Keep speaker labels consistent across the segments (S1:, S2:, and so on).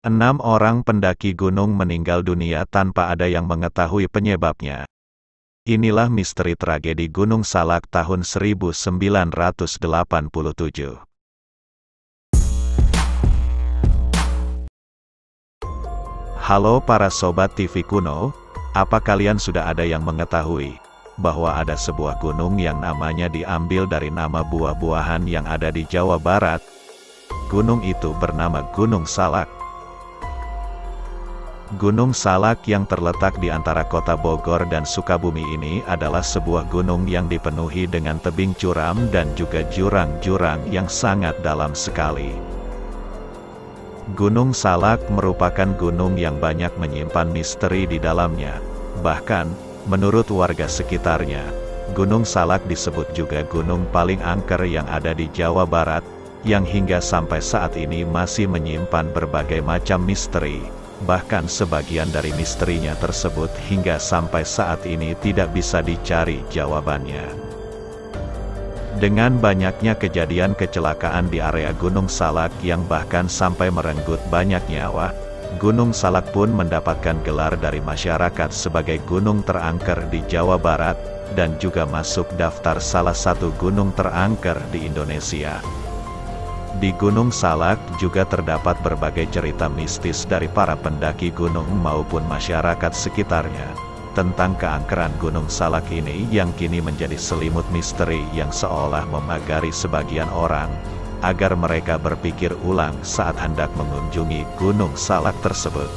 S1: 6 orang pendaki gunung meninggal dunia tanpa ada yang mengetahui penyebabnya. Inilah misteri tragedi Gunung Salak tahun 1987. Halo para sobat TV Kuno, apa kalian sudah ada yang mengetahui bahwa ada sebuah gunung yang namanya diambil dari nama buah-buahan yang ada di Jawa Barat? Gunung itu bernama Gunung Salak. Gunung Salak yang terletak di antara kota Bogor dan Sukabumi ini adalah sebuah gunung yang dipenuhi dengan tebing curam dan juga jurang-jurang yang sangat dalam sekali. Gunung Salak merupakan gunung yang banyak menyimpan misteri di dalamnya. Bahkan, menurut warga sekitarnya, Gunung Salak disebut juga gunung paling angker yang ada di Jawa Barat, yang hingga sampai saat ini masih menyimpan berbagai macam misteri. Bahkan sebagian dari misterinya tersebut hingga sampai saat ini tidak bisa dicari jawabannya. Dengan banyaknya kejadian kecelakaan di area Gunung Salak yang bahkan sampai merenggut banyak nyawa, Gunung Salak pun mendapatkan gelar dari masyarakat sebagai gunung terangker di Jawa Barat, dan juga masuk daftar salah satu gunung terangker di Indonesia. Di Gunung Salak juga terdapat berbagai cerita mistis dari para pendaki gunung maupun masyarakat sekitarnya, tentang keangkeran Gunung Salak ini yang kini menjadi selimut misteri yang seolah memagari sebagian orang, agar mereka berpikir ulang saat hendak mengunjungi Gunung Salak tersebut.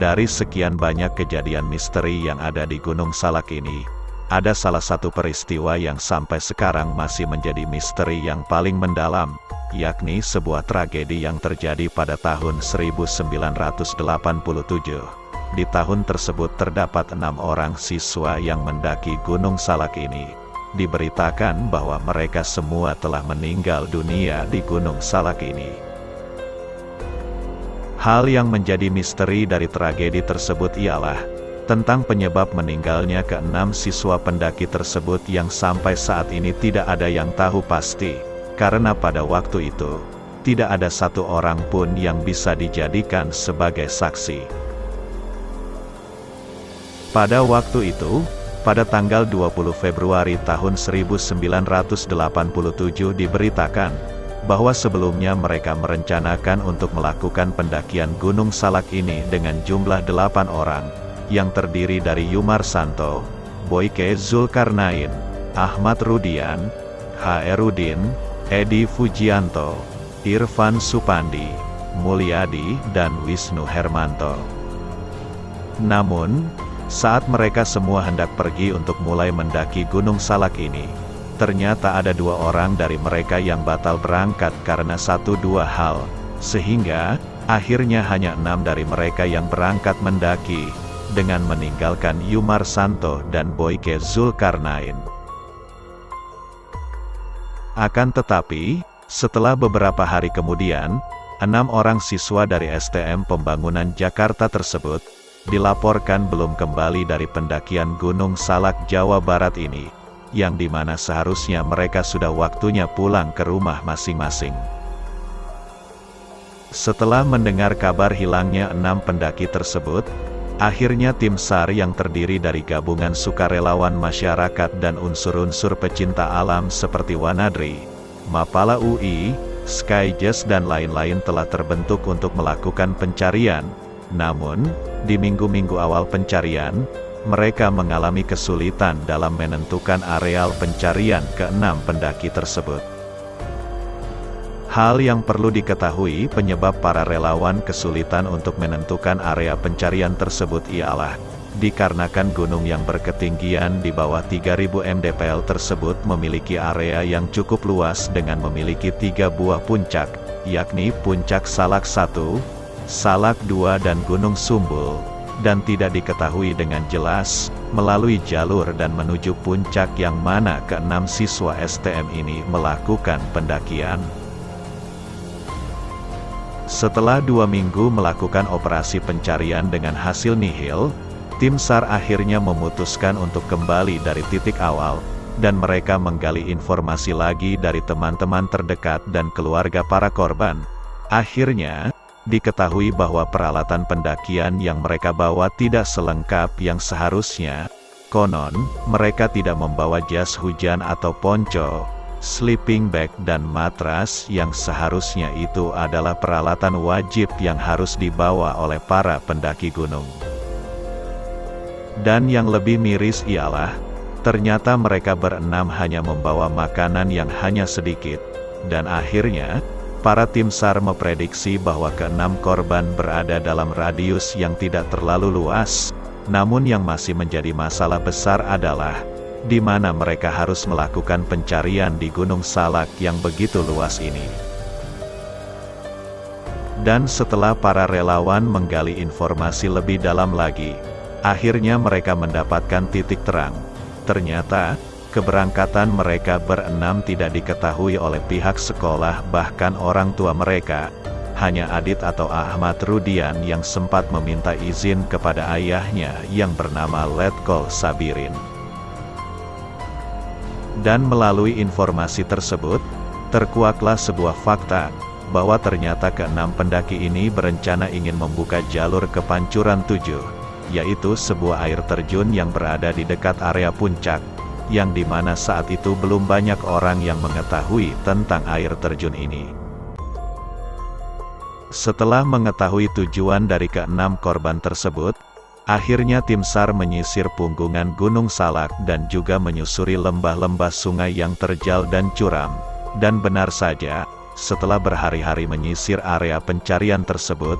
S1: Dari sekian banyak kejadian misteri yang ada di Gunung Salak ini, ada salah satu peristiwa yang sampai sekarang masih menjadi misteri yang paling mendalam, yakni sebuah tragedi yang terjadi pada tahun 1987. Di tahun tersebut terdapat 6 orang siswa yang mendaki Gunung Salak ini. Diberitakan bahwa mereka semua telah meninggal dunia di Gunung Salak ini. Hal yang menjadi misteri dari tragedi tersebut ialah tentang penyebab meninggalnya ke-6 siswa pendaki tersebut yang sampai saat ini tidak ada yang tahu pasti, karena pada waktu itu, tidak ada satu orang pun yang bisa dijadikan sebagai saksi. Pada waktu itu, pada tanggal 20 Februari tahun 1987 diberitakan, bahwa sebelumnya mereka merencanakan untuk melakukan pendakian Gunung Salak ini dengan jumlah 8 orang, yang terdiri dari Yumarsanto, Boyke Zulkarnain, Ahmad Rudian, Herudin, Edi Fujianto, Irfan Supandi, Mulyadi, dan Wisnu Hermanto. Namun, saat mereka semua hendak pergi untuk mulai mendaki Gunung Salak ini, ternyata ada 2 orang dari mereka yang batal berangkat karena 1-2 hal, sehingga akhirnya hanya 6 dari mereka yang berangkat mendaki, dengan meninggalkan Yumarsanto dan Boyke Zulkarnain. Akan tetapi, setelah beberapa hari kemudian, 6 orang siswa dari STM Pembangunan Jakarta tersebut dilaporkan belum kembali dari pendakian Gunung Salak Jawa Barat ini, yang dimana seharusnya mereka sudah waktunya pulang ke rumah masing-masing. Setelah mendengar kabar hilangnya 6 pendaki tersebut, akhirnya tim SAR yang terdiri dari gabungan sukarelawan masyarakat dan unsur-unsur pecinta alam seperti Wanadri, Mapala UI, Skyjust dan lain-lain telah terbentuk untuk melakukan pencarian. Namun, di minggu-minggu awal pencarian, mereka mengalami kesulitan dalam menentukan areal pencarian ke-6 pendaki tersebut. Hal yang perlu diketahui penyebab para relawan kesulitan untuk menentukan area pencarian tersebut ialah, dikarenakan gunung yang berketinggian di bawah 3000 mdpl tersebut memiliki area yang cukup luas dengan memiliki 3 buah puncak, yakni Puncak Salak 1, Salak 2 dan Gunung Sumbul, dan tidak diketahui dengan jelas, melalui jalur dan menuju puncak yang mana ke-6 siswa STM ini melakukan pendakian. Setelah 2 minggu melakukan operasi pencarian dengan hasil nihil, tim SAR akhirnya memutuskan untuk kembali dari titik awal, dan mereka menggali informasi lagi dari teman-teman terdekat dan keluarga para korban, Akhirnya, diketahui bahwa peralatan pendakian yang mereka bawa tidak selengkap yang seharusnya. Konon, mereka tidak membawa jas hujan atau ponco, sleeping bag dan matras yang seharusnya itu adalah peralatan wajib yang harus dibawa oleh para pendaki gunung. Dan yang lebih miris ialah, ternyata mereka berenam hanya membawa makanan yang hanya sedikit, dan akhirnya, para tim SAR memprediksi bahwa keenam korban berada dalam radius yang tidak terlalu luas, namun yang masih menjadi masalah besar adalah, di mana mereka harus melakukan pencarian di Gunung Salak yang begitu luas ini. Dan setelah para relawan menggali informasi lebih dalam lagi, akhirnya mereka mendapatkan titik terang. Ternyata, keberangkatan mereka berenam tidak diketahui oleh pihak sekolah bahkan orang tua mereka. Hanya Adit atau Ahmad Rudian yang sempat meminta izin kepada ayahnya yang bernama Letkol Sabirin. Dan melalui informasi tersebut, terkuaklah sebuah fakta, bahwa ternyata keenam pendaki ini berencana ingin membuka jalur ke Pancuran 7, yaitu sebuah air terjun yang berada di dekat area puncak, yang dimana saat itu belum banyak orang yang mengetahui tentang air terjun ini. Setelah mengetahui tujuan dari keenam korban tersebut, akhirnya tim SAR menyisir punggungan Gunung Salak dan juga menyusuri lembah-lembah sungai yang terjal dan curam. Dan benar saja, setelah berhari-hari menyisir area pencarian tersebut,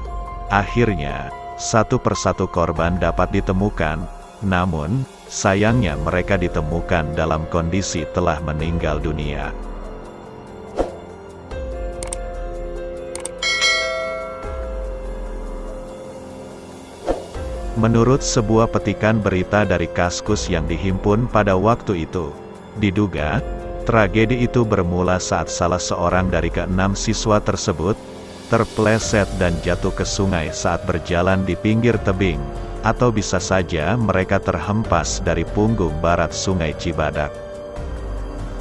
S1: akhirnya, satu persatu korban dapat ditemukan, namun, sayangnya mereka ditemukan dalam kondisi telah meninggal dunia. Menurut sebuah petikan berita dari Kaskus yang dihimpun pada waktu itu, diduga, tragedi itu bermula saat salah seorang dari keenam siswa tersebut, terpleset dan jatuh ke sungai saat berjalan di pinggir tebing, atau bisa saja mereka terhempas dari punggung barat sungai Cibadak.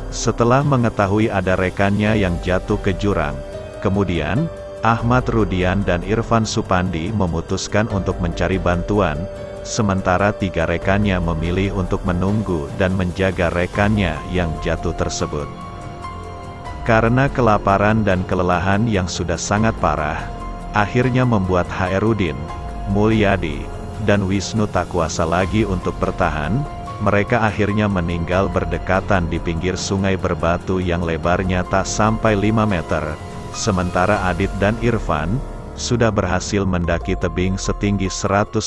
S1: Setelah mengetahui ada rekannya yang jatuh ke jurang, kemudian, Ahmad Rudian dan Irfan Supandi memutuskan untuk mencari bantuan, sementara tiga rekannya memilih untuk menunggu dan menjaga rekannya yang jatuh tersebut. Karena kelaparan dan kelelahan yang sudah sangat parah, akhirnya membuat Hairudin, Mulyadi, dan Wisnu tak kuasa lagi untuk bertahan, mereka akhirnya meninggal berdekatan di pinggir sungai berbatu yang lebarnya tak sampai 5 meter, sementara Adit dan Irfan, sudah berhasil mendaki tebing setinggi 150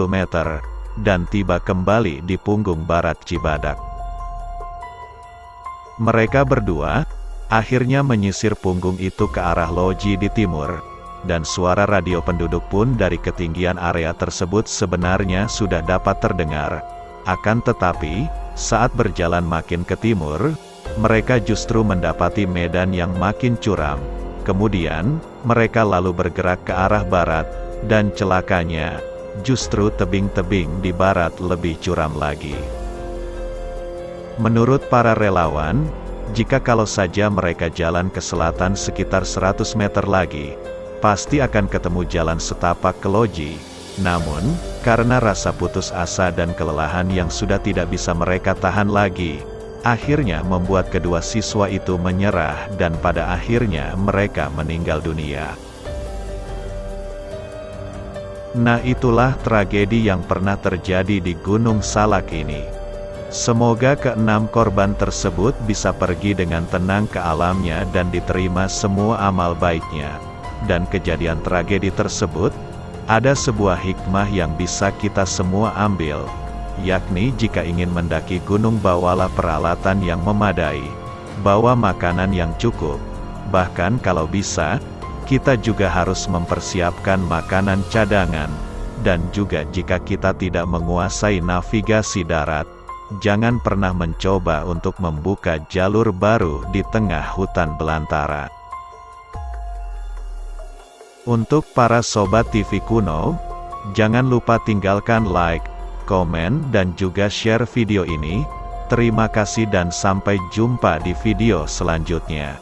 S1: meter, dan tiba kembali di punggung barat Cibadak. Mereka berdua, akhirnya menyisir punggung itu ke arah loji di timur, dan suara radio penduduk pun dari ketinggian area tersebut sebenarnya sudah dapat terdengar. Akan tetapi, saat berjalan makin ke timur, mereka justru mendapati medan yang makin curam. Kemudian, mereka lalu bergerak ke arah barat, dan celakanya, justru tebing-tebing di barat lebih curam lagi. Menurut para relawan, jika kalau saja mereka jalan ke selatan sekitar 100 meter lagi, pasti akan ketemu jalan setapak ke loji. Namun, karena rasa putus asa dan kelelahan yang sudah tidak bisa mereka tahan lagi, akhirnya membuat kedua siswa itu menyerah dan pada akhirnya mereka meninggal dunia. Nah, itulah tragedi yang pernah terjadi di Gunung Salak ini. Semoga keenam korban tersebut bisa pergi dengan tenang ke alamnya dan diterima semua amal baiknya. Dan kejadian tragedi tersebut, ada sebuah hikmah yang bisa kita semua ambil, yakni jika ingin mendaki gunung bawalah peralatan yang memadai, bawa makanan yang cukup, bahkan kalau bisa, kita juga harus mempersiapkan makanan cadangan, dan juga jika kita tidak menguasai navigasi darat, jangan pernah mencoba untuk membuka jalur baru di tengah hutan belantara. Untuk para Sobat TV Kuno, jangan lupa tinggalkan like, komen, dan juga share video ini. Terima kasih dan sampai jumpa di video selanjutnya.